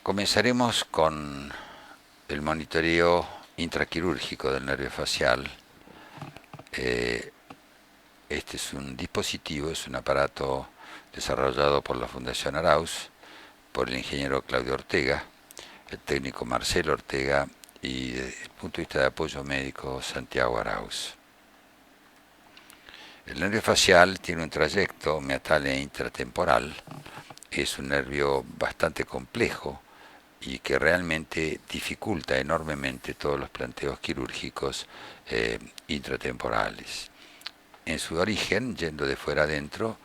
Comenzaremos con el monitoreo intraquirúrgico del nervio facial. Eh, este es un dispositivo, es un aparato desarrollado por la Fundación Arauz, por el ingeniero Claudio Ortega, el técnico Marcelo Ortega y desde el punto de vista de apoyo médico Santiago Arauz. El nervio facial tiene un trayecto meatal e intratemporal. Es un nervio bastante complejo y que realmente dificulta enormemente todos los planteos quirúrgicos intratemporales. En su origen, yendo de fuera adentro,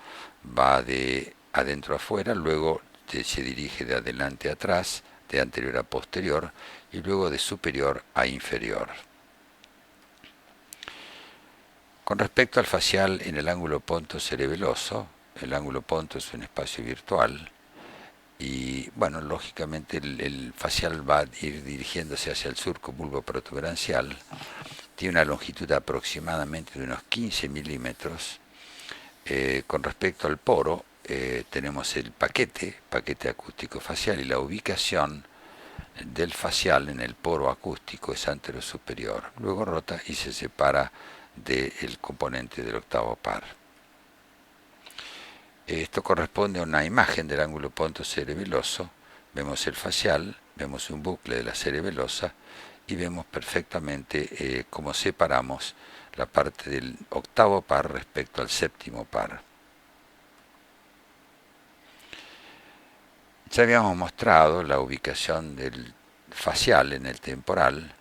va de adentro a afuera, luego se dirige de adelante a atrás, de anterior a posterior y luego de superior a inferior. Con respecto al facial en el ángulo ponto cerebeloso, el ángulo ponto es un espacio virtual y bueno, lógicamente el facial va a ir dirigiéndose hacia el surco bulboprotuberancial. Tiene una longitud aproximadamente de unos 15 milímetros. Con respecto al poro, tenemos el paquete acústico facial, y la ubicación del facial en el poro acústico es anterosuperior. Luego rota y se separa del componente del octavo par. Esto corresponde a una imagen del ángulo ponto cerebeloso. Vemos el facial, vemos un bucle de la cerebelosa y vemos perfectamente cómo separamos la parte del octavo par respecto al séptimo par. Ya habíamos mostrado la ubicación del facial en el temporal.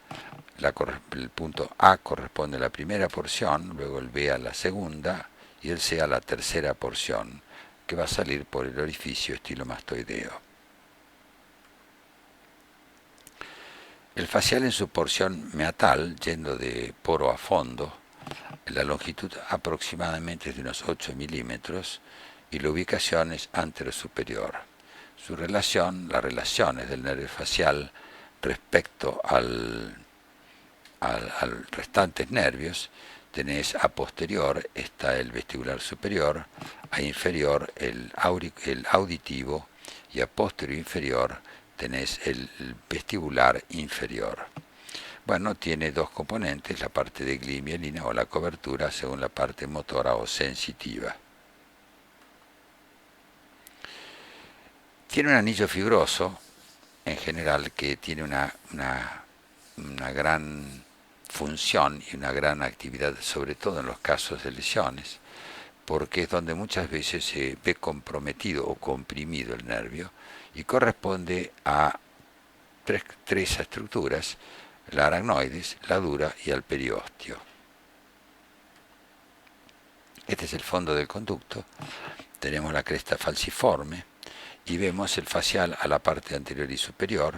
El punto A corresponde a la primera porción, luego el B a la segunda y el C a la tercera porción, que va a salir por el orificio estilomastoideo. El facial en su porción meatal, yendo de poro a fondo, la longitud aproximadamente es de unos 8 milímetros y la ubicación es anterosuperior. Su relación, las relaciones del nervio facial respecto al restantes nervios, tenés a posterior está el vestibular superior, a inferior el auditivo y a posterior inferior tenés el vestibular inferior. Bueno, tiene dos componentes, la parte de glía y mielina o la cobertura según la parte motora o sensitiva. Tiene un anillo fibroso, en general, que tiene una gran función y una gran actividad, sobre todo en los casos de lesiones, porque es donde muchas veces se ve comprometido o comprimido el nervio y corresponde a tres estructuras: la aracnoides, la dura y el periósteo. Este es el fondo del conducto. Tenemos la cresta falciforme y vemos el facial a la parte anterior y superior,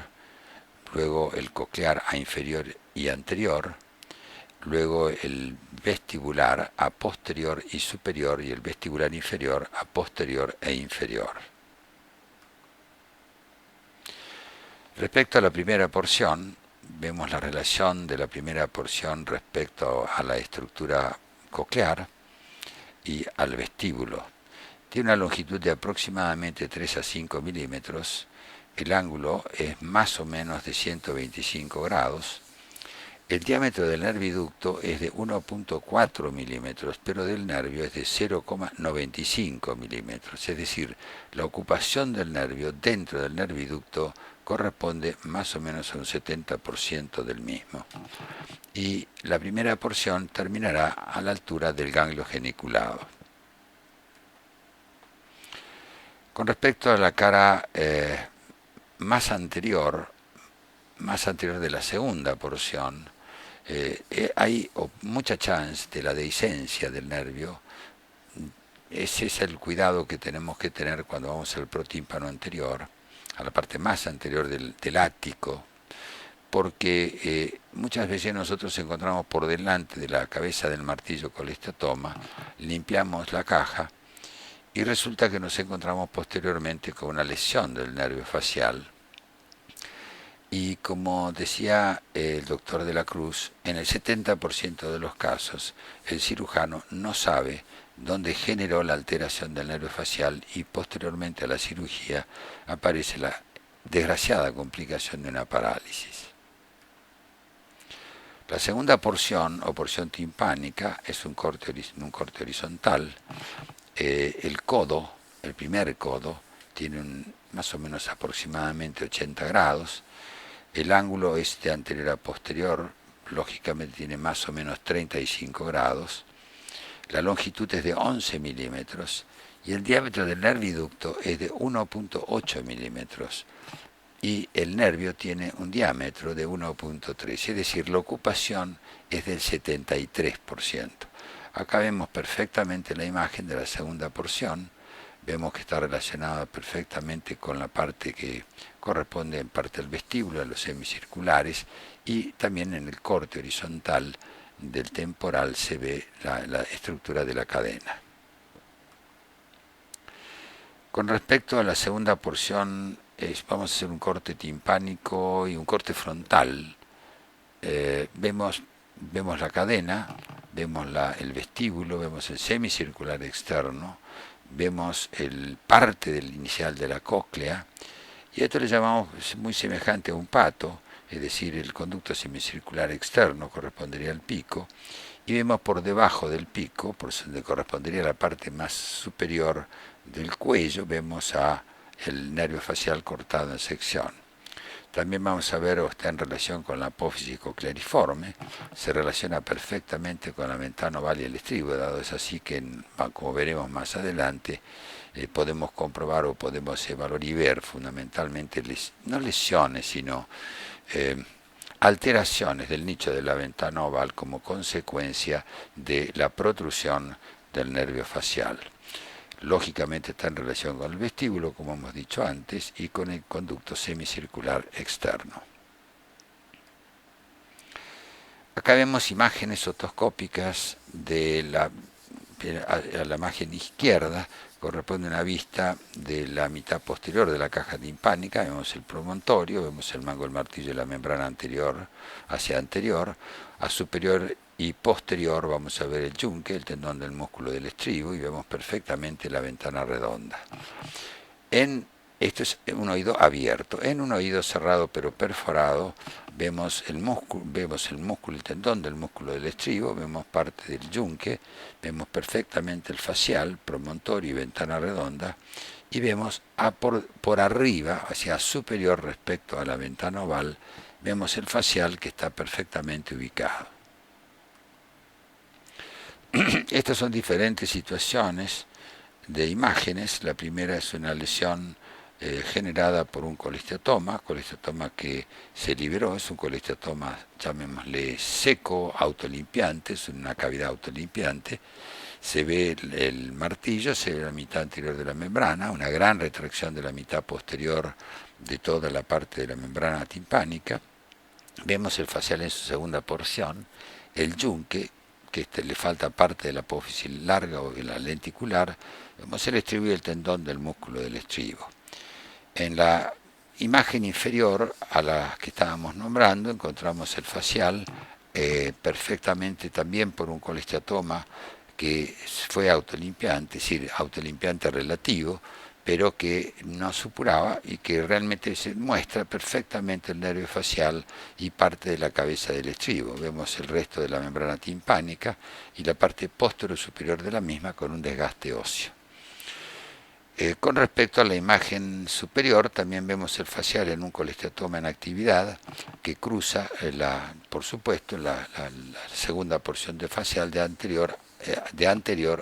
luego el coclear a inferior y anterior, luego el vestibular a posterior y superior y el vestibular inferior a posterior e inferior. Respecto a la primera porción, vemos la relación de la primera porción respecto a la estructura coclear y al vestíbulo. Tiene una longitud de aproximadamente 3 a 5 milímetros, el ángulo es más o menos de 125 grados, el diámetro del nerviducto es de 1.4 milímetros, pero del nervio es de 0,95 milímetros, es decir, la ocupación del nervio dentro del nerviducto corresponde más o menos a un 70% del mismo. Y la primera porción terminará a la altura del ganglio geniculado. Con respecto a la cara más anterior de la segunda porción, hay mucha chance de la dehiscencia del nervio. Ese es el cuidado que tenemos que tener cuando vamos al protímpano anterior, a la parte más anterior del ático, porque muchas veces nosotros encontramos por delante de la cabeza del martillo colestatoma, limpiamos la caja y resulta que nos encontramos posteriormente con una lesión del nervio facial. Y como decía el doctor de la Cruz, en el 70% de los casos el cirujano no sabe dónde generó la alteración del nervio facial y posteriormente a la cirugía aparece desgraciada complicación de una parálisis. La segunda porción, o porción timpánica, es un corte horizontal. El codo, el primer codo, tiene más o menos aproximadamente 80 grados. El ángulo es de anterior a posterior, lógicamente tiene más o menos 35 grados. La longitud es de 11 milímetros y el diámetro del nerviducto es de 1.8 milímetros. Y el nervio tiene un diámetro de 1.3, es decir, la ocupación es del 73%. Acá vemos perfectamente la imagen de la segunda porción, vemos que está relacionada perfectamente con la parte que corresponde en parte al vestíbulo, a los semicirculares, y también en el corte horizontal del temporal se ve la estructura de la cadena. Con respecto a la segunda porción, vamos a hacer un corte timpánico y un corte frontal. Vemos la cadena, vemos el vestíbulo, vemos el semicircular externo, vemos el parte del inicial de la cóclea, y esto le llamamos muy semejante a un pato, es decir, el conducto semicircular externo correspondería al pico, y vemos por debajo del pico, por donde correspondería a la parte más superior del cuello, vemos el nervio facial cortado en sección. También vamos a ver, o está en relación con la apófisis cocleariforme, se relaciona perfectamente con la ventana oval y el estribo, dado es así que, como veremos más adelante, podemos comprobar o podemos evaluar y ver fundamentalmente, no lesiones, sino alteraciones del nicho de la ventana oval como consecuencia de la protrusión del nervio facial. Lógicamente está en relación con el vestíbulo, como hemos dicho antes, y con el conducto semicircular externo. Acá vemos imágenes otoscópicas a la imagen izquierda, corresponde a una vista de la mitad posterior de la caja timpánica, vemos el promontorio, vemos el mango del martillo y la membrana anterior hacia anterior, a superior y posterior vamos a ver el yunque, el tendón del músculo del estribo, y vemos perfectamente la ventana redonda. Esto es un oído abierto. En un oído cerrado pero perforado vemos el músculo, el tendón del músculo del estribo, vemos parte del yunque, vemos perfectamente el facial, promontorio y ventana redonda, y vemos por arriba, hacia superior respecto a la ventana oval, vemos el facial que está perfectamente ubicado. Estas son diferentes situaciones de imágenes. La primera es una lesión generada por un colesteatoma que se liberó, es un colesteatoma, llamémosle seco, autolimpiante, es una cavidad autolimpiante. Se ve el martillo, se ve la mitad anterior de la membrana, una gran retracción de la mitad posterior de toda la parte de la membrana timpánica. Vemos el facial en su segunda porción, el yunque, que le falta parte de la apófisis larga o de la lenticular, vemos el estribo y el tendón del músculo del estribo. En la imagen inferior a la que estábamos nombrando encontramos el facial perfectamente también por un colesteatoma que fue autolimpiante, es decir, autolimpiante relativo, pero que no supuraba y que realmente se muestra perfectamente el nervio facial y parte de la cabeza del estribo. Vemos el resto de la membrana timpánica y la parte posterior superior de la misma con un desgaste óseo. Con respecto a la imagen superior, también vemos el facial en un colesteatoma en actividad que cruza, por supuesto, la segunda porción de facial de anterior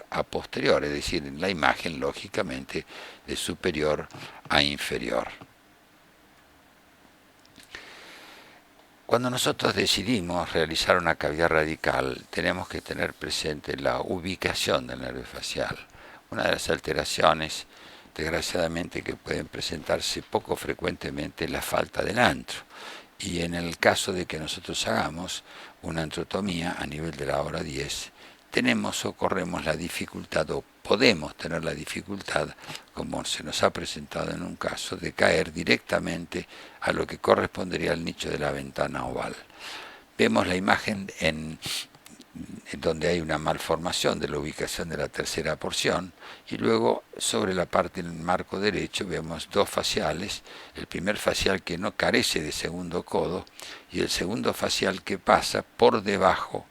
a posterior, es decir, en la imagen, lógicamente, de superior a inferior. Cuando nosotros decidimos realizar una cavidad radical, tenemos que tener presente la ubicación del nervio facial. Una de las alteraciones, desgraciadamente, que pueden presentarse poco frecuentemente es la falta del antro. Y en el caso de que nosotros hagamos una antrotomía a nivel de la hora 10, tenemos o corremos la dificultad, o podemos tener la dificultad, como se nos ha presentado en un caso, de caer directamente a lo que correspondería al nicho de la ventana oval. Vemos la imagen donde hay una malformación de la ubicación de la tercera porción, y luego sobre la parte del marco derecho vemos dos faciales, el primer facial que no carece de segundo codo y el segundo facial que pasa por debajo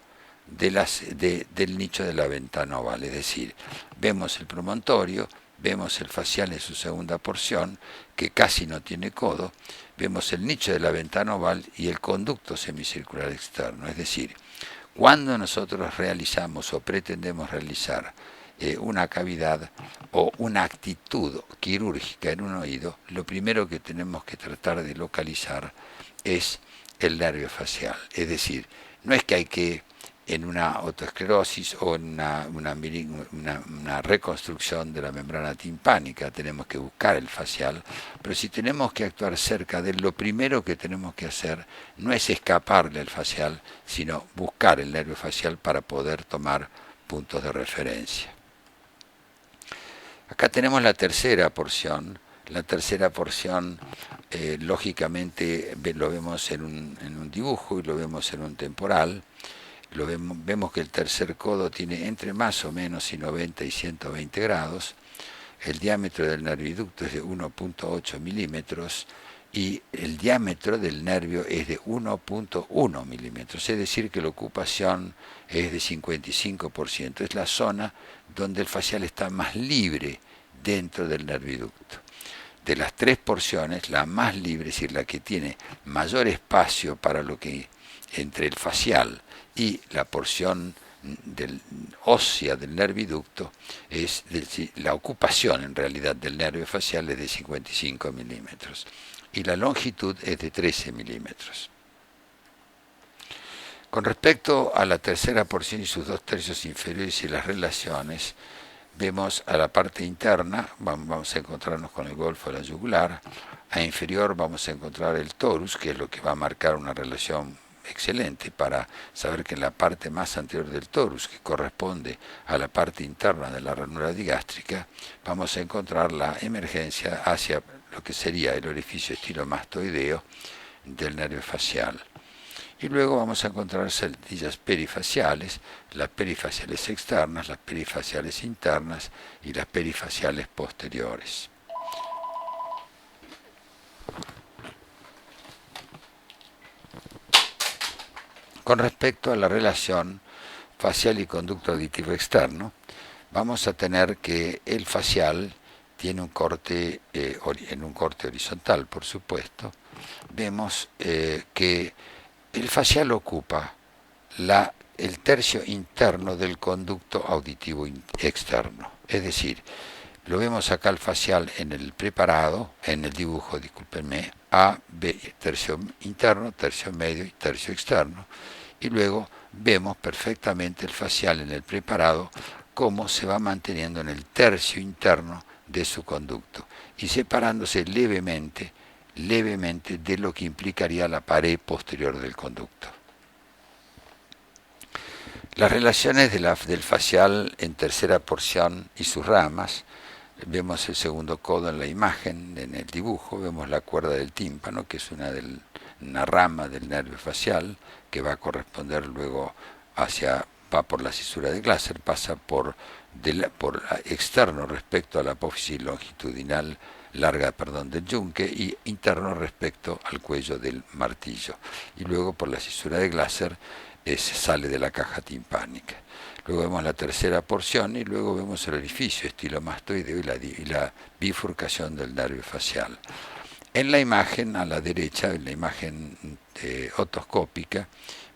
del nicho de la ventana oval, es decir, vemos el promontorio, vemos el facial en su segunda porción, que casi no tiene codo, vemos el nicho de la ventana oval y el conducto semicircular externo, es decir, cuando nosotros realizamos o pretendemos realizar una cavidad o una actitud quirúrgica en un oído, lo primero que tenemos que tratar de localizar es el nervio facial. Es decir, no es que hay que en una otoesclerosis o en una reconstrucción de la membrana timpánica, tenemos que buscar el facial, pero si tenemos que actuar cerca de él, lo primero que tenemos que hacer no es escaparle al facial, sino buscar el nervio facial para poder tomar puntos de referencia. Acá tenemos la tercera porción. La tercera porción, lógicamente, lo vemos en un dibujo y lo vemos en un temporal. Vemos que el tercer codo tiene entre más o menos 90 y 120 grados, el diámetro del nerviducto es de 1.8 milímetros y el diámetro del nervio es de 1.1 milímetros, es decir que la ocupación es de 55%, es la zona donde el facial está más libre dentro del nerviducto. De las tres porciones, la más libre, es decir, la que tiene mayor espacio para lo que entre el facial y la porción ósea del nerviducto, es decir, la ocupación en realidad del nervio facial es de 55 milímetros y la longitud es de 13 milímetros. Con respecto a la tercera porción y sus 2/3 inferiores y las relaciones, vemos a la parte interna, vamos a encontrarnos con el golfo de la yugular, a inferior vamos a encontrar el torus, que es lo que va a marcar una relación excelente para saber que en la parte más anterior del torus, que corresponde a la parte interna de la ranura digástrica, vamos a encontrar la emergencia hacia lo que sería el orificio estilomastoideo del nervio facial. Y luego vamos a encontrar celdillas perifaciales, las perifaciales externas, las perifaciales internas y las perifaciales posteriores. Con respecto a la relación facial y conducto auditivo externo, vamos a tener que el facial tiene un corte, en un corte horizontal, por supuesto. Vemos que el facial ocupa el tercio interno del conducto auditivo externo. Es decir, lo vemos acá el facial en el preparado, en el dibujo, discúlpenme, A, B, tercio interno, tercio medio y tercio externo. Y luego vemos perfectamente el facial en el preparado, cómo se va manteniendo en el tercio interno de su conducto y separándose levemente de lo que implicaría la pared posterior del conducto. Las relaciones del facial en tercera porción y sus ramas, vemos el segundo codo en la imagen, en el dibujo, vemos la cuerda del tímpano, que es una rama del nervio facial, que va a corresponder luego va por la cisura de Glasser, pasa por externo respecto a la apófisis longitudinal larga, del yunque, y interno respecto al cuello del martillo. Y luego por la cisura de Glasser sale de la caja timpánica. Luego vemos la tercera porción y luego vemos el orificio estilomastoideo y la bifurcación del nervio facial. En la imagen a la derecha, en la imagen otoscópica,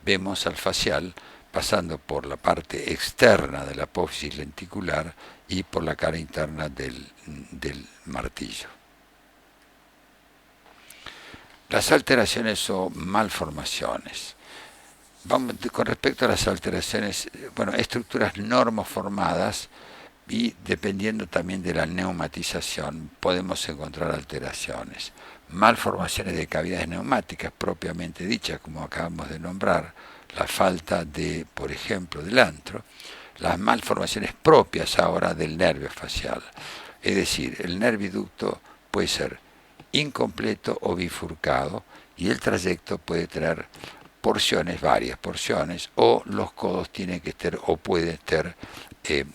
vemos al facial pasando por la parte externa de la apófisis lenticular y por la cara interna del martillo. Las alteraciones o malformaciones. Con respecto a las alteraciones, estructuras normoformadas y dependiendo también de la neumatización podemos encontrar alteraciones. Malformaciones de cavidades neumáticas propiamente dichas, como acabamos de nombrar, la falta de, por ejemplo, del antro, las malformaciones propias ahora del nervio facial. Es decir, el nerviducto puede ser incompleto o bifurcado y el trayecto puede tener porciones, varias porciones, o los codos tienen que estar o pueden estar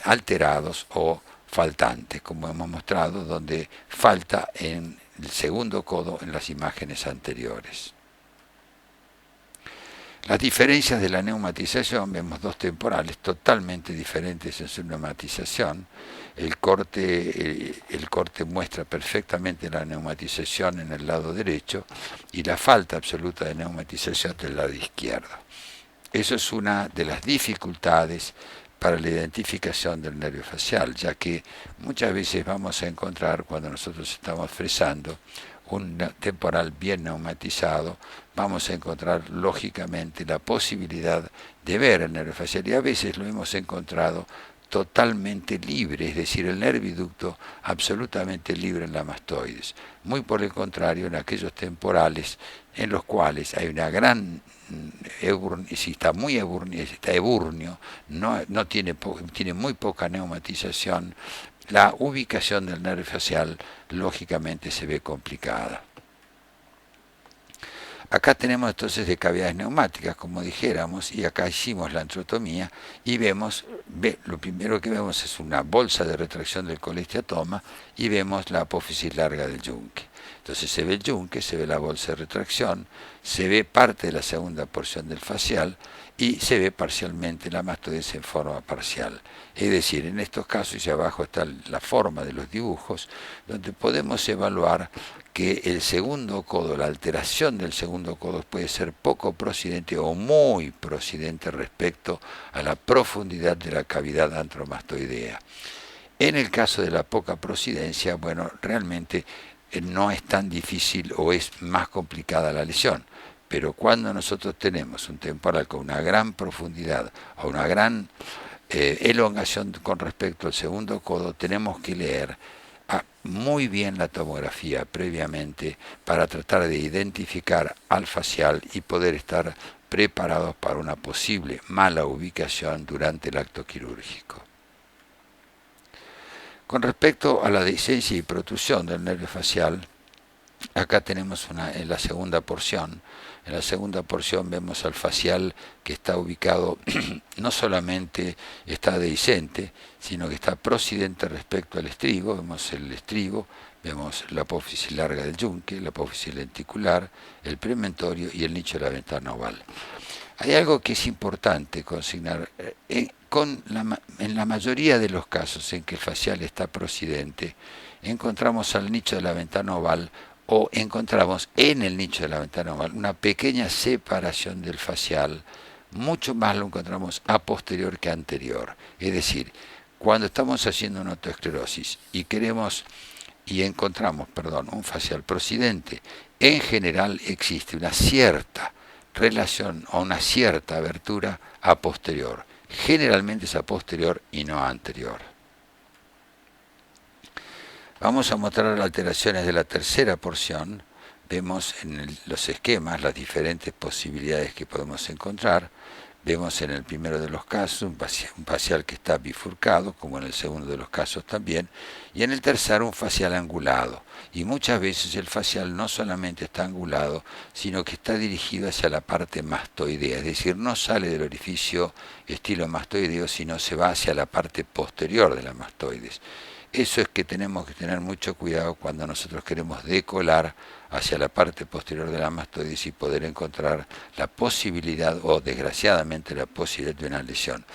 alterados o faltantes, como hemos mostrado, donde falta en el segundo codo en las imágenes anteriores. Las diferencias de la neumatización, vemos dos temporales totalmente diferentes en su neumatización. El corte muestra perfectamente la neumatización en el lado derecho y la falta absoluta de neumatización del lado izquierdo. Eso es una de las dificultades para la identificación del nervio facial, ya que muchas veces vamos a encontrar, cuando nosotros estamos fresando, un temporal bien neumatizado, vamos a encontrar lógicamente la posibilidad de ver el nervio facial, y a veces lo hemos encontrado totalmente libre, es decir, el nerviducto absolutamente libre en la mastoides. Muy por el contrario, en aquellos temporales en los cuales hay una gran si está muy está eburnio, no tiene muy poca neumatización, la ubicación del nervio facial lógicamente se ve complicada. Acá tenemos entonces de cavidades neumáticas, como dijéramos, y acá hicimos la antrotomía y vemos, lo primero que vemos es una bolsa de retracción del colesteatoma y vemos la apófisis larga del yunque. Entonces se ve el yunque, se ve la bolsa de retracción, se ve parte de la segunda porción del facial y se ve parcialmente la mastoides en forma parcial. Es decir, en estos casos, y abajo está la forma de los dibujos, donde podemos evaluar que el segundo codo, la alteración del segundo codo puede ser poco procidente o muy procidente respecto a la profundidad de la cavidad antromastoidea. En el caso de la poca procidencia, bueno, realmente no es tan difícil o es más complicada la lesión. Pero cuando nosotros tenemos un temporal con una gran profundidad o una gran elongación con respecto al segundo codo, tenemos que leer muy bien la tomografía previamente para tratar de identificar al facial y poder estar preparados para una posible mala ubicación durante el acto quirúrgico. Con respecto a la dehiscencia y protrusión del nervio facial, acá tenemos en la segunda porción. En la segunda porción vemos al facial que está ubicado, no solamente está dehiscente, sino que está procidente respecto al estribo. Vemos el estribo, vemos la apófisis larga del yunque, la apófisis lenticular, el prementorio y el nicho de la ventana oval. Hay algo que es importante consignar. En la mayoría de los casos en que el facial está procidente, encontramos al nicho de la ventana oval o encontramos en el nicho de la ventana oval una pequeña separación del facial, mucho más lo encontramos a posterior que anterior. Es decir, cuando estamos haciendo una autoesclerosis y encontramos un facial procidente, en general existe una cierta relación o una cierta abertura a posterior. Generalmente es a posterior y no a anterior. Vamos a mostrar las alteraciones de la tercera porción. Vemos en los esquemas las diferentes posibilidades que podemos encontrar. Vemos en el primero de los casos un facial que está bifurcado, como en el segundo de los casos también, y en el tercero un facial angulado. Y muchas veces el facial no solamente está angulado, sino que está dirigido hacia la parte mastoidea, es decir, no sale del orificio estilo mastoideo, sino se va hacia la parte posterior de la mastoides. Eso es que tenemos que tener mucho cuidado cuando nosotros queremos decolar hacia la parte posterior de la mastoides y poder encontrar la posibilidad, o desgraciadamente la posibilidad de una lesión.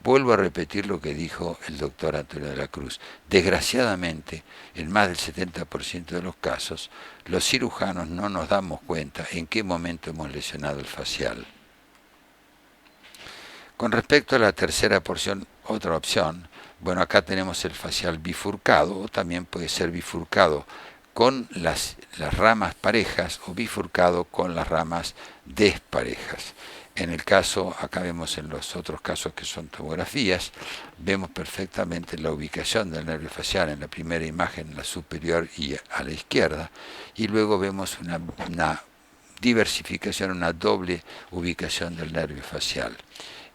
Vuelvo a repetir lo que dijo el doctor Antonio de la Cruz. Desgraciadamente, en más del 70% de los casos, los cirujanos no nos damos cuenta en qué momento hemos lesionado el facial. Con respecto a la tercera porción, otra opción, bueno, acá tenemos el facial bifurcado, o también puede ser bifurcado con las ramas parejas o bifurcado con las ramas desparejas. En el caso, acá vemos en los otros casos que son tomografías, vemos perfectamente la ubicación del nervio facial en la primera imagen, en la superior y a la izquierda, y luego vemos una diversificación, una doble ubicación del nervio facial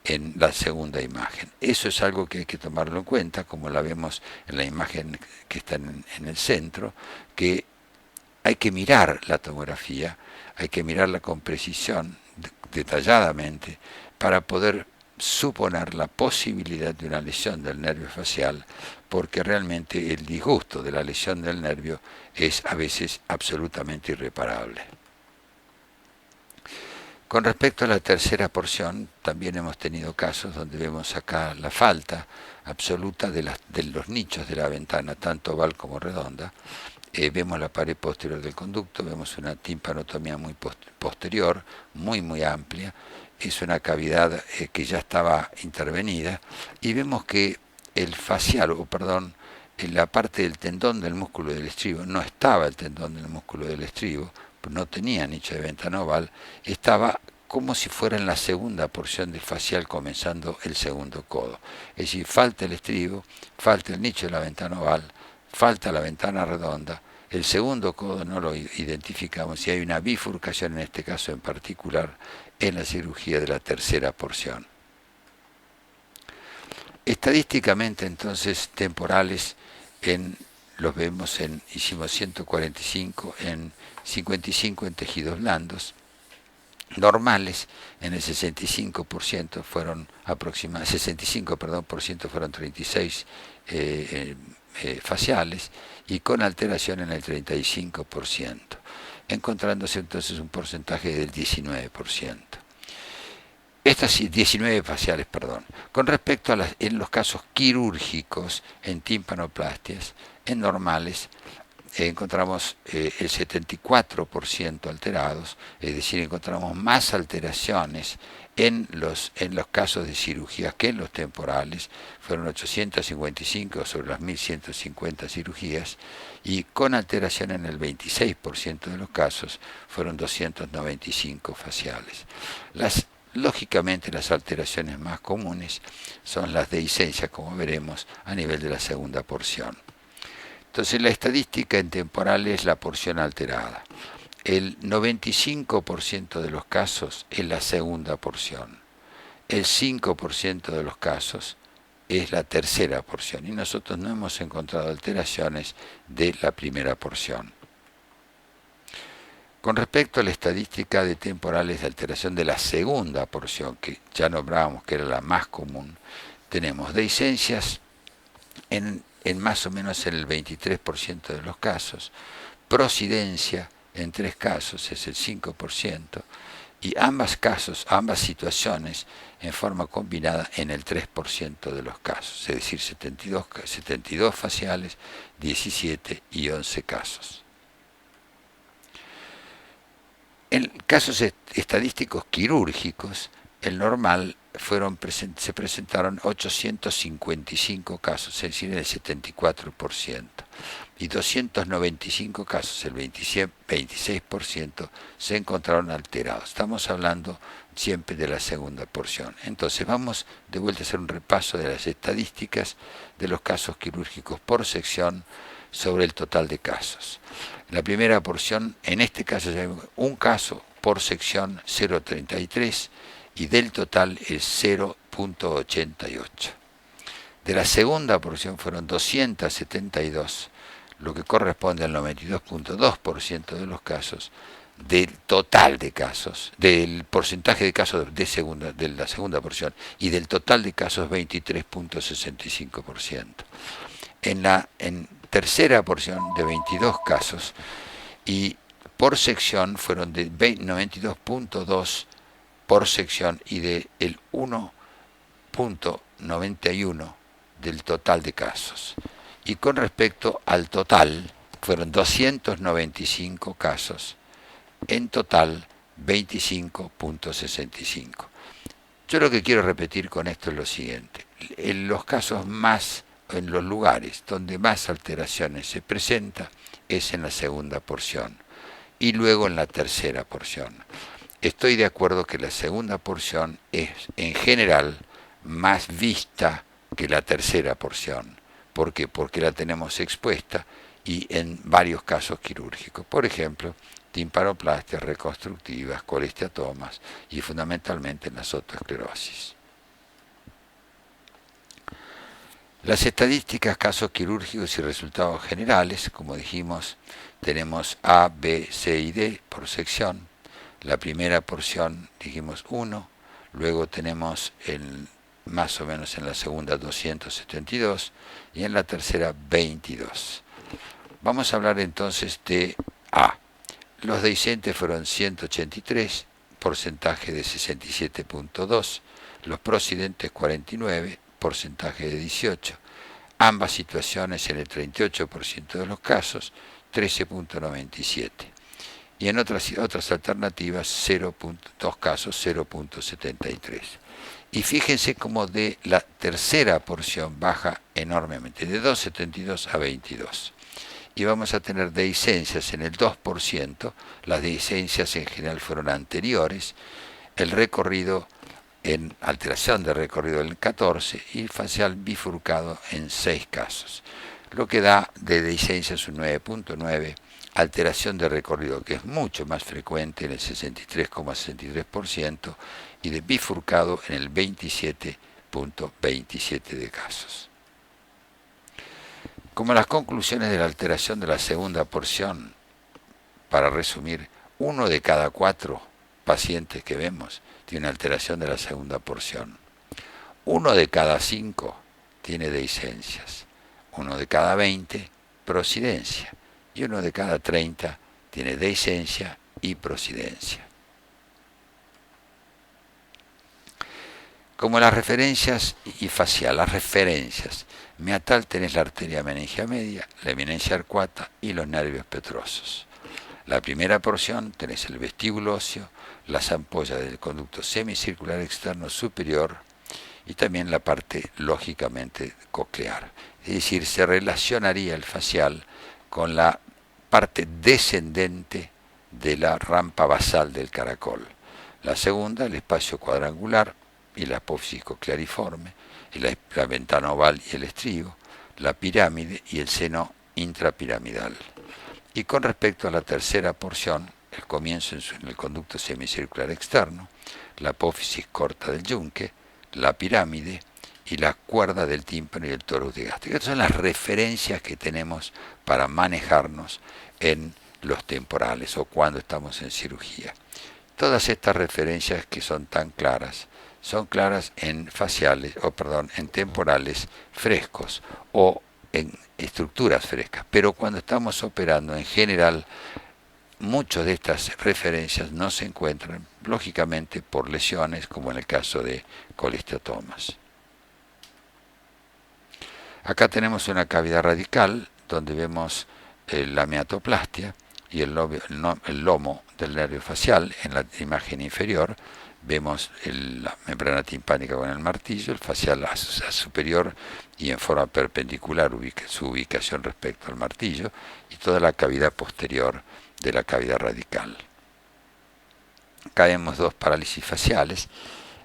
en la segunda imagen. Eso es algo que hay que tomarlo en cuenta, como la vemos en la imagen que está en el centro, que hay que mirar la tomografía, hay que mirarla con precisión, detalladamente para poder suponer la posibilidad de una lesión del nervio facial, porque realmente el disgusto de la lesión del nervio es a veces absolutamente irreparable. Con respecto a la tercera porción, también hemos tenido casos donde vemos acá la falta absoluta de los nichos de la ventana, tanto oval como redonda. Vemos la pared posterior del conducto, vemos una timpanotomía muy posterior, muy amplia. Es una cavidad que ya estaba intervenida, y vemos que el facial, en la parte del tendón del músculo del estribo, no estaba el tendón del músculo del estribo, no tenía nicho de ventana oval, estaba como si fuera en la segunda porción del facial, comenzando el segundo codo. Es decir, falta el estribo, falta el nicho de la ventana oval, falta la ventana redonda, el segundo codo no lo identificamos, y hay una bifurcación en este caso en particular en la cirugía de la tercera porción. Estadísticamente, entonces, temporales los vemos hicimos 145 en 55 en tejidos blandos, normales en el 65% fueron aproximadamente 65% fueron 36 faciales, y con alteración en el 35%, encontrándose entonces un porcentaje del 19%. Estas 19 faciales, perdón. Con respecto a en los casos quirúrgicos, en tímpanoplastias, en normales, encontramos el 74% alterados, es decir, encontramos más alteraciones en los casos de cirugías que en los temporales. Fueron 855 sobre las 1150 cirugías, y con alteración en el 26% de los casos fueron 295 faciales. Lógicamente, las alteraciones más comunes son las dehiscencias, como veremos, a nivel de la segunda porción. Entonces, la estadística en temporal es la porción alterada. El 95% de los casos es la segunda porción. El 5% de los casos es la tercera porción. Y nosotros no hemos encontrado alteraciones de la primera porción. Con respecto a la estadística de temporales de alteración de la segunda porción, que ya nombrábamos que era la más común, tenemos dehiscencias en más o menos en el 23% de los casos, prosidencia en 3 casos, es el 5%, y ambas situaciones en forma combinada en el 3% de los casos, es decir, 72 faciales, 17 y 11 casos. En casos estadísticos quirúrgicos, el normal se presentaron 855 casos, es decir, el 74%, y 295 casos, el 26%, se encontraron alterados. Estamos hablando siempre de la segunda porción. Entonces vamos de vuelta a hacer un repaso de las estadísticas de los casos quirúrgicos por sección sobre el total de casos. En la primera porción, en este caso, un caso por sección 0,33, y del total es 0,88. De la segunda porción fueron 272, lo que corresponde al 92,2% de los casos, del total de casos, del porcentaje de casos de la segunda porción, y del total de casos 23,65%. En tercera porción, de 22 casos, y por sección fueron de 92,2 por sección, y del 1,91 del total de casos. Y con respecto al total, fueron 295 casos, en total 25,65. Yo lo que quiero repetir con esto es lo siguiente: en los lugares donde más alteraciones se presenta es en la segunda porción, y luego en la tercera porción. Estoy de acuerdo que la segunda porción es, en general, más vista que la tercera porción. ¿Por qué? Porque la tenemos expuesta, y en varios casos quirúrgicos. Por ejemplo, timpanoplastias reconstructivas, colesteatomas, y fundamentalmente en la otoesclerosis. Las estadísticas, casos quirúrgicos y resultados generales, como dijimos, tenemos A, B, C y D por sección. La primera porción dijimos 1, luego tenemos más o menos en la segunda 272 y en la tercera 22. Vamos a hablar entonces de A. Los deiscentes fueron 183, porcentaje de 67.2, los prosidentes 49, porcentaje de 18, ambas situaciones en el 38% de los casos, 13.97. Y en otras alternativas, 0.2 casos, 0.73. Y fíjense cómo de la tercera porción baja enormemente, de 2,72 a 22. Y vamos a tener dehiscencias en el 2%, las dehiscencias en general fueron anteriores, el recorrido en alteración de recorrido en 14 y facial bifurcado en 6 casos, lo que da de dehiscencias un 9.9, alteración de recorrido que es mucho más frecuente en el 63,63% y de bifurcado en el 27.27 de casos. Como las conclusiones de la alteración de la segunda porción, para resumir, 1 de cada 4 pacientes que vemos tiene alteración de la segunda porción. 1 de cada 5 tiene dehiscencias. 1 de cada 20 prosidencia. Y 1 de cada 30 tiene dehiscencia y prosidencia. Como las referencias y facial, las referencias. Meatal tenés la arteria meningia media, la eminencia arcuata y los nervios petrosos. La primera porción tenés el vestíbulo óseo, las ampollas del conducto semicircular externo superior y también la parte lógicamente coclear. Es decir, se relacionaría el facial con la parte descendente de la rampa basal del caracol. La segunda, el espacio cuadrangular y la apófisis cocleariforme, la ventana oval y el estribo, la pirámide y el seno intrapiramidal. Y con respecto a la tercera porción, el comienzo en el conducto semicircular externo, la apófisis corta del yunque, la pirámide y la cuerda del tímpano y el torus digástrico. Estas son las referencias que tenemos para manejarnos en los temporales o cuando estamos en cirugía. Todas estas referencias que son tan claras, son claras en faciales, en temporales frescos o en estructuras frescas, pero cuando estamos operando en general, muchas de estas referencias no se encuentran, lógicamente, por lesiones, como en el caso de colesteatomas. Acá tenemos una cavidad radical, donde vemos la meatoplastia y el lomo del nervio facial en la imagen inferior. Vemos la membrana timpánica con el martillo, el facial a superior y en forma perpendicular su ubicación respecto al martillo y toda la cavidad posterior de la cavidad radical. Acá vemos dos parálisis faciales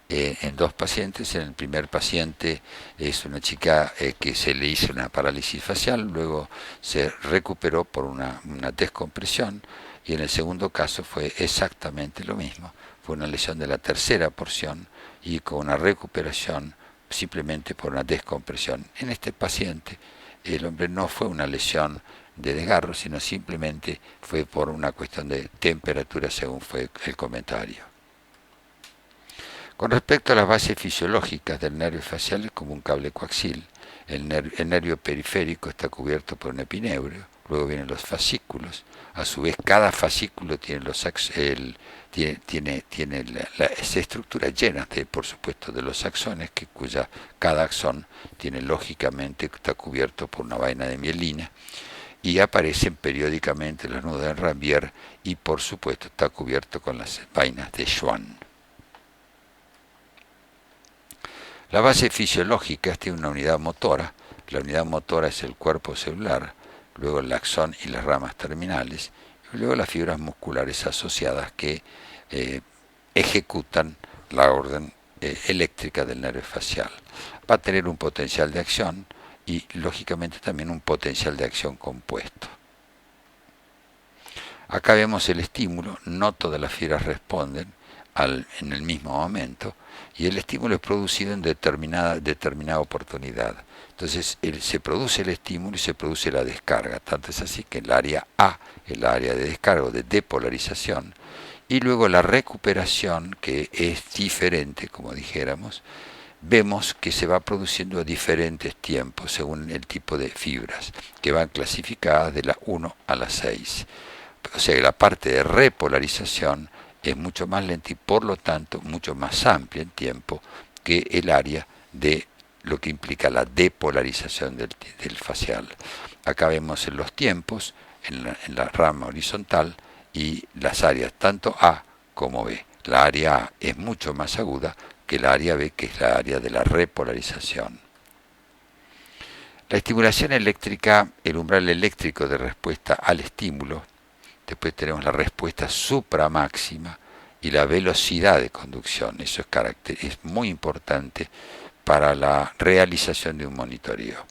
en dos pacientes. En el primer paciente es una chica que se le hizo una parálisis facial, luego se recuperó por una descompresión, y en el segundo caso fue exactamente lo mismo. Fue una lesión de la tercera porción y con una recuperación simplemente por una descompresión. En este paciente el hombre no fue una lesión de desgarro, sino simplemente fue por una cuestión de temperatura, según fue el comentario. Con respecto a las bases fisiológicas del nervio facial, es como un cable coaxil. El nervio periférico está cubierto por un epineureo, luego vienen los fascículos. A su vez, cada fascículo tiene esa estructura llena, por supuesto, de los axones, cuya cada axón tiene lógicamente, está cubierto por una vaina de mielina, y aparecen periódicamente los nudos de Ranvier, y por supuesto está cubierto con las vainas de Schwann. La base fisiológica tiene una unidad motora. La unidad motora es el cuerpo celular, luego el axón y las ramas terminales, y luego las fibras musculares asociadas que ejecutan la orden eléctrica del nervio facial. Va a tener un potencial de acción y lógicamente también un potencial de acción compuesto. Acá vemos el estímulo, no todas las fibras responden en el mismo momento, y el estímulo es producido en determinada oportunidad. Entonces se produce el estímulo y se produce la descarga. Tanto es así que el área A es el área de descarga o de depolarización, Y luego la recuperación, que es diferente, como dijéramos, vemos que se va produciendo a diferentes tiempos según el tipo de fibras, que van clasificadas de la 1 a la 6. O sea que la parte de repolarización es mucho más lenta y por lo tanto mucho más amplia en tiempo que el área de lo que implica la depolarización del facial. Acá vemos en los tiempos, en la rama horizontal, y las áreas tanto A como B. La área A es mucho más aguda que la área B, que es la área de la repolarización. La estimulación eléctrica, el umbral eléctrico de respuesta al estímulo. Después tenemos la respuesta supramáxima y la velocidad de conducción. Eso es muy importante para la realización de un monitoreo.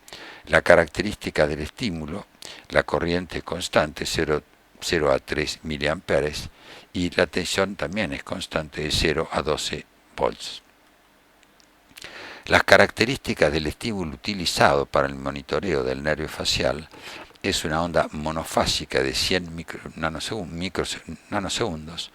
La característica del estímulo, la corriente constante 0 a 3 miliamperes y la tensión también es constante de 0 a 12 volts. Las características del estímulo utilizado para el monitoreo del nervio facial es una onda monofásica de 100 nanosegundos,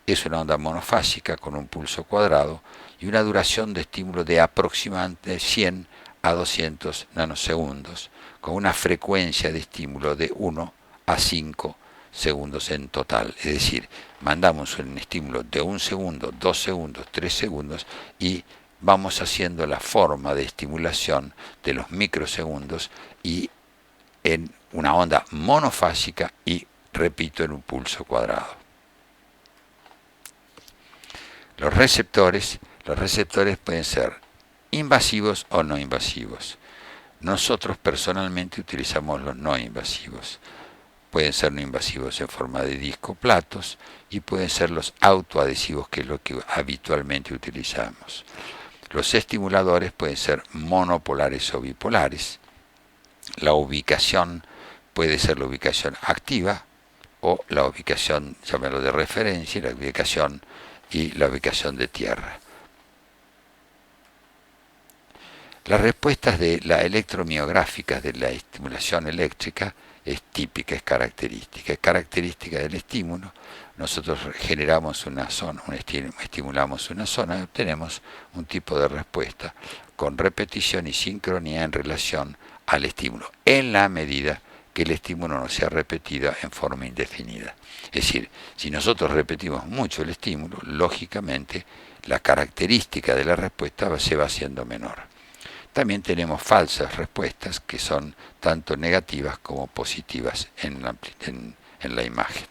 es una onda monofásica con un pulso cuadrado y una duración de estímulo de aproximadamente 100 a 200 nanosegundos, con una frecuencia de estímulo de 1 a 5 segundos en total. Es decir, mandamos un estímulo de 1 segundo, 2 segundos, 3 segundos y vamos haciendo la forma de estimulación de los microsegundos y en una onda monofásica y, repito, en un pulso cuadrado. Los receptores pueden ser invasivos o no invasivos. Nosotros personalmente utilizamos los no invasivos. Pueden ser no invasivos en forma de disco platos y pueden ser los autoadhesivos, que es lo que habitualmente utilizamos. Los estimuladores pueden ser monopolares o bipolares. La ubicación puede ser la ubicación activa o la ubicación, llamémoslo de referencia, la ubicación y la ubicación de tierra. Las respuestas de la electromiográficas de la estimulación eléctrica es típica, es característica del estímulo. Nosotros generamos una zona, estimulamos una zona y obtenemos un tipo de respuesta con repetición y sincronía en relación al estímulo, en la medida que el estímulo no sea repetido en forma indefinida. Es decir, si nosotros repetimos mucho el estímulo, lógicamente la característica de la respuesta se va haciendo menor. También tenemos falsas respuestas que son tanto negativas como positivas en la imagen.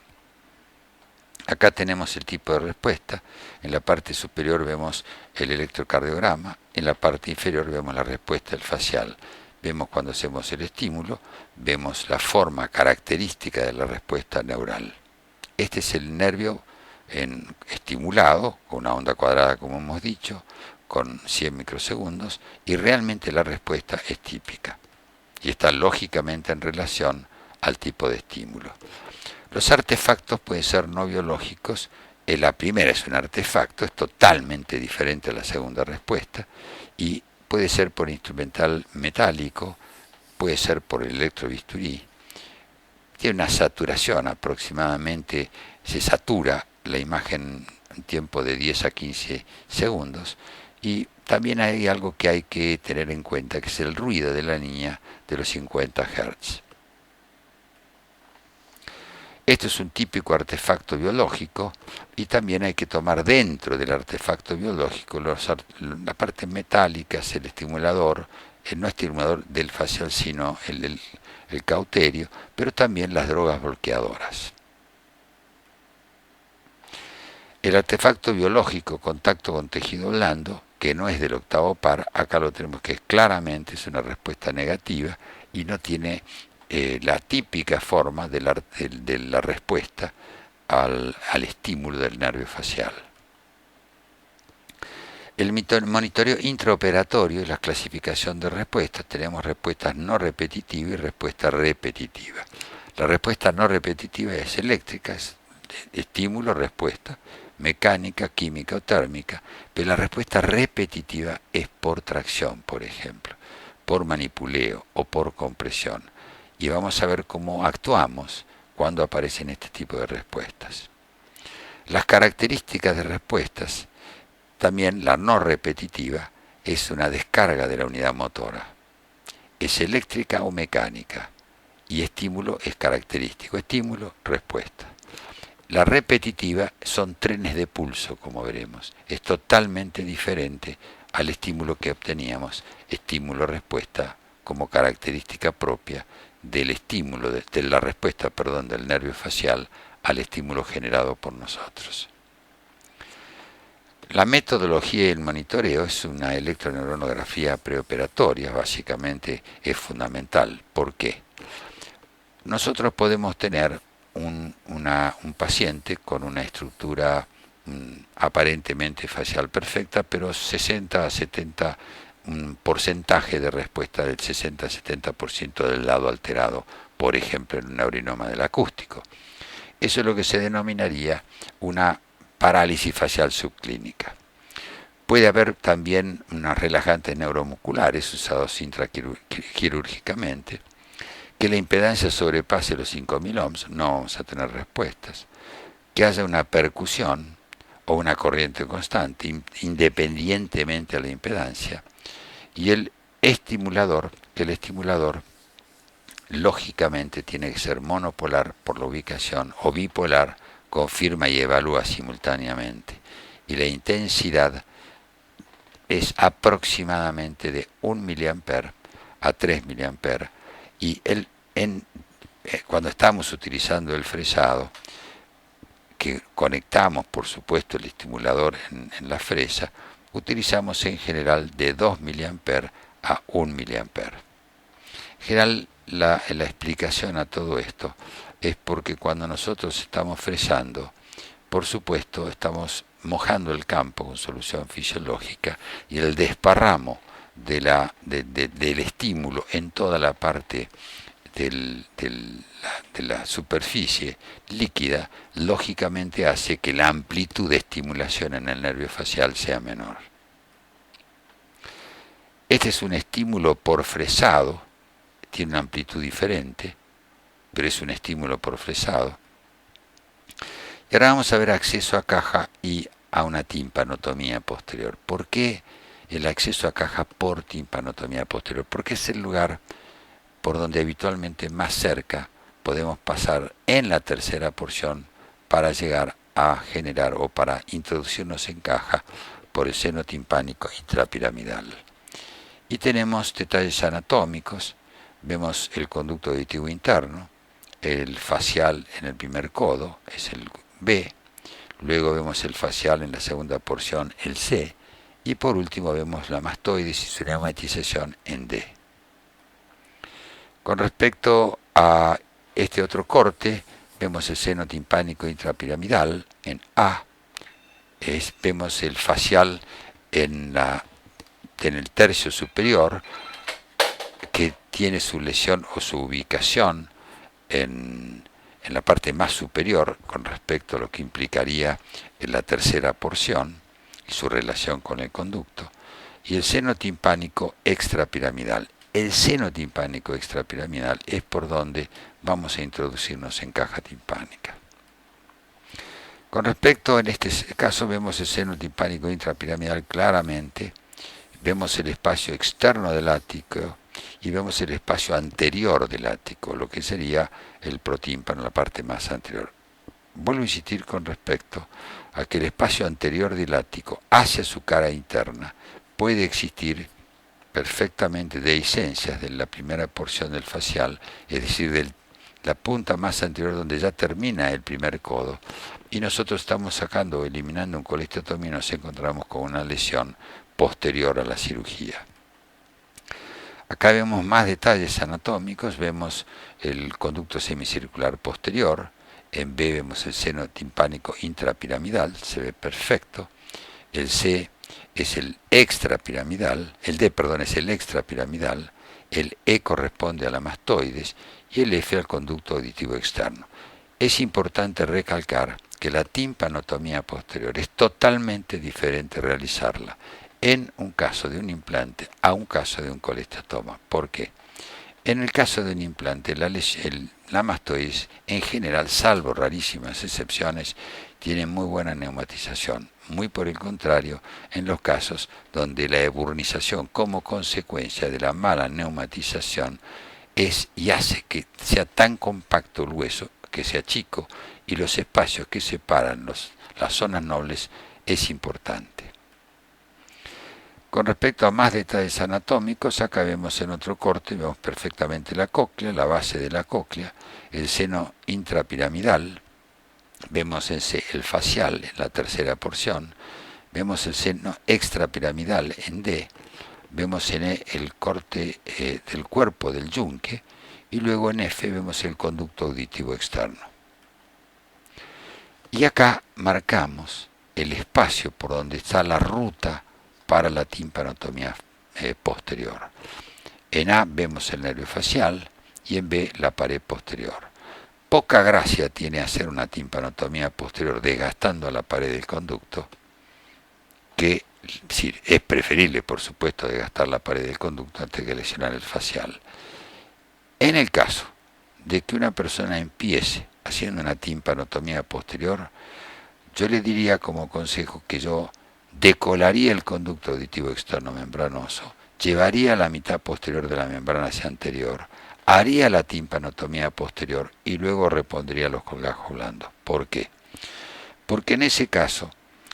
Acá tenemos el tipo de respuesta. En la parte superior vemos el electrocardiograma, en la parte inferior vemos la respuesta del facial. Vemos cuando hacemos el estímulo, vemos la forma característica de la respuesta neural. Este es el nervio estimulado, con una onda cuadrada como hemos dicho, con 100 microsegundos, y realmente la respuesta es típica y está lógicamente en relación al tipo de estímulo. Los artefactos pueden ser no biológicos. La primera es un artefacto, es totalmente diferente a la segunda respuesta y puede ser por instrumental metálico, puede ser por el electrobisturí. Tiene una saturación aproximadamente, se satura la imagen en tiempo de 10 a 15 segundos. Y también hay algo que hay que tener en cuenta, que es el ruido de la niña de los 50 Hz. Esto es un típico artefacto biológico y también hay que tomar dentro del artefacto biológico la parte metálica, es el estimulador, no estimulador del facial, sino el cauterio, pero también las drogas bloqueadoras. El artefacto biológico, contacto con tejido blando, que no es del octavo par, acá lo tenemos que claramente es una respuesta negativa y no tiene la típica forma de la respuesta al estímulo del nervio facial. El monitoreo intraoperatorio y la clasificación de respuestas, tenemos respuestas no repetitivas y respuesta repetitiva. La respuesta no repetitiva es eléctrica, es estímulo, respuesta, mecánica, química o térmica, pero la respuesta repetitiva es por tracción, por ejemplo, por manipuleo o por compresión. Y vamos a ver cómo actuamos cuando aparecen este tipo de respuestas. Las características de respuestas, también la no repetitiva, es una descarga de la unidad motora. Es eléctrica o mecánica. Y estímulo es característico. Estímulo, respuesta. La repetitiva son trenes de pulso, como veremos. Es totalmente diferente al estímulo que obteníamos, estímulo-respuesta, como característica propia del estímulo, de la respuesta, perdón, del nervio facial al estímulo generado por nosotros. La metodología y el monitoreo es una electroneuronografía preoperatoria, básicamente es fundamental. ¿Por qué? Nosotros podemos tener un paciente con una estructura aparentemente facial perfecta, pero 60 a 70, un porcentaje de respuesta del 60 a 70% del lado alterado, por ejemplo en un neurinoma del acústico. Eso es lo que se denominaría una parálisis facial subclínica. Puede haber también unos relajantes neuromusculares usados intraquirúrgicamente. Que la impedancia sobrepase los 5000 ohms, no vamos a tener respuestas. Que haya una percusión o una corriente constante, independientemente de la impedancia. Y el estimulador, que el estimulador lógicamente tiene que ser monopolar por la ubicación o bipolar, confirma y evalúa simultáneamente. Y la intensidad es aproximadamente de 1 mA a 3 mA. Y cuando estamos utilizando el fresado, que conectamos por supuesto el estimulador en la fresa, utilizamos en general de 2 mA a 1 mA. En general la explicación a todo esto es porque cuando nosotros estamos fresando, por supuesto estamos mojando el campo con solución fisiológica y el desparramo del estímulo en toda la parte de la superficie líquida, lógicamente hace que la amplitud de estimulación en el nervio facial sea menor. Este es un estímulo por fresado, tiene una amplitud diferente, pero es un estímulo por fresado. Y ahora vamos a ver acceso a caja y a una timpanotomía posterior. ¿Por qué el acceso a caja por timpanotomía posterior? Porque es el lugar por donde habitualmente más cerca podemos pasar en la tercera porción para llegar a generar o para introducirnos en caja por el seno timpánico intrapiramidal. Y tenemos detalles anatómicos, vemos el conducto auditivo interno, el facial en el primer codo, es el B, luego vemos el facial en la segunda porción, el C, y por último vemos la mastoides y su neumatización en D. Con respecto a este otro corte, vemos el seno timpánico intrapiramidal en A, vemos el facial en el tercio superior, que tiene su lesión o su ubicación en la parte más superior con respecto a lo que implicaría en la tercera porción y su relación con el conducto, y el seno timpánico extrapiramidal. El seno timpánico extrapiramidal es por donde vamos a introducirnos en caja timpánica. Con respecto, en este caso, vemos el seno timpánico intrapiramidal claramente, vemos el espacio externo del ático y vemos el espacio anterior del ático, lo que sería el protímpano, la parte más anterior. Vuelvo a insistir con respecto a que el espacio anterior del ático hacia su cara interna puede existir perfectamente dehiscencias de la primera porción del facial, es decir, de la punta más anterior donde ya termina el primer codo, y nosotros estamos sacando o eliminando un colesteotomía y nos encontramos con una lesión posterior a la cirugía. Acá vemos más detalles anatómicos, vemos el conducto semicircular posterior, en B vemos el seno timpánico intrapiramidal, se ve perfecto, el C es el extrapiramidal, el D, perdón, es el extrapiramidal, el E corresponde a la mastoides y el F al conducto auditivo externo. Es importante recalcar que la timpanotomía posterior es totalmente diferente realizarla en un caso de un implante a un caso de un colesteatoma. ¿Por qué? En el caso de un implante, la mastoides en general, salvo rarísimas excepciones, tienen muy buena neumatización. Muy por el contrario, en los casos donde la eburnización como consecuencia de la mala neumatización es y hace que sea tan compacto el hueso, que sea chico, y los espacios que separan las zonas nobles es importante. Con respecto a más detalles anatómicos, acá vemos en otro corte, vemos perfectamente la cóclea, la base de la cóclea, el seno intrapiramidal, vemos el facial en la tercera porción, vemos el seno extrapiramidal en D, vemos en E el corte del cuerpo del yunque, y luego en F vemos el conducto auditivo externo. Y acá marcamos el espacio por donde está la ruta para la timpanotomía posterior. En A vemos el nervio facial y en B la pared posterior. Poca gracia tiene hacer una timpanotomía posterior desgastando la pared del conducto, que sí, es preferible, por supuesto, desgastar la pared del conducto antes que lesionar el facial. En el caso de que una persona empiece haciendo una timpanotomía posterior, yo le diría como consejo que yo decolaría el conducto auditivo externo membranoso, llevaría la mitad posterior de la membrana hacia anterior, haría la timpanotomía posterior y luego repondría los colgajos blandos. ¿Por qué? Porque en ese caso,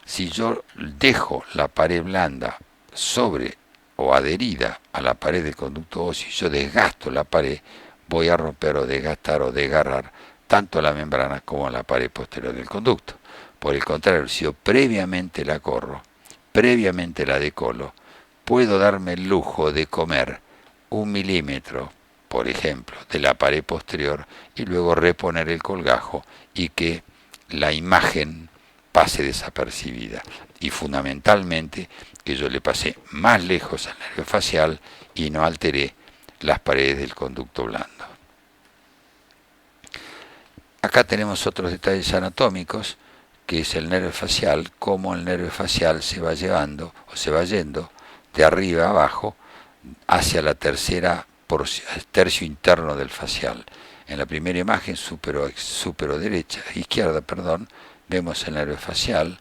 si yo dejo la pared blanda sobre o adherida a la pared del conducto óseo y yo desgasto la pared, voy a romper o desgastar o desgarrar tanto la membrana como la pared posterior del conducto. Por el contrario, si yo previamente la corro, previamente la decolo, puedo darme el lujo de comer 1 milímetro, por ejemplo, de la pared posterior y luego reponer el colgajo y que la imagen pase desapercibida. Y fundamentalmente que yo le pasé más lejos al nervio facial y no alteré las paredes del conducto blando. Acá tenemos otros detalles anatómicos, que es el nervio facial, cómo el nervio facial se va llevando o se va yendo de arriba a abajo hacia la tercera tercio interno del facial. En la primera imagen izquierda, vemos el nervio facial.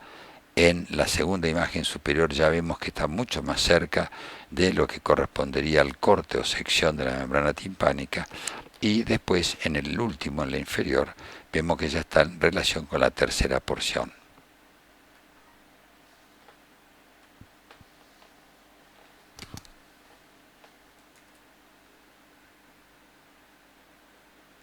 En la segunda imagen superior ya vemos que está mucho más cerca de lo que correspondería al corte o sección de la membrana timpánica. Y después, en el último, en la inferior, vemos que ya está en relación con la tercera porción.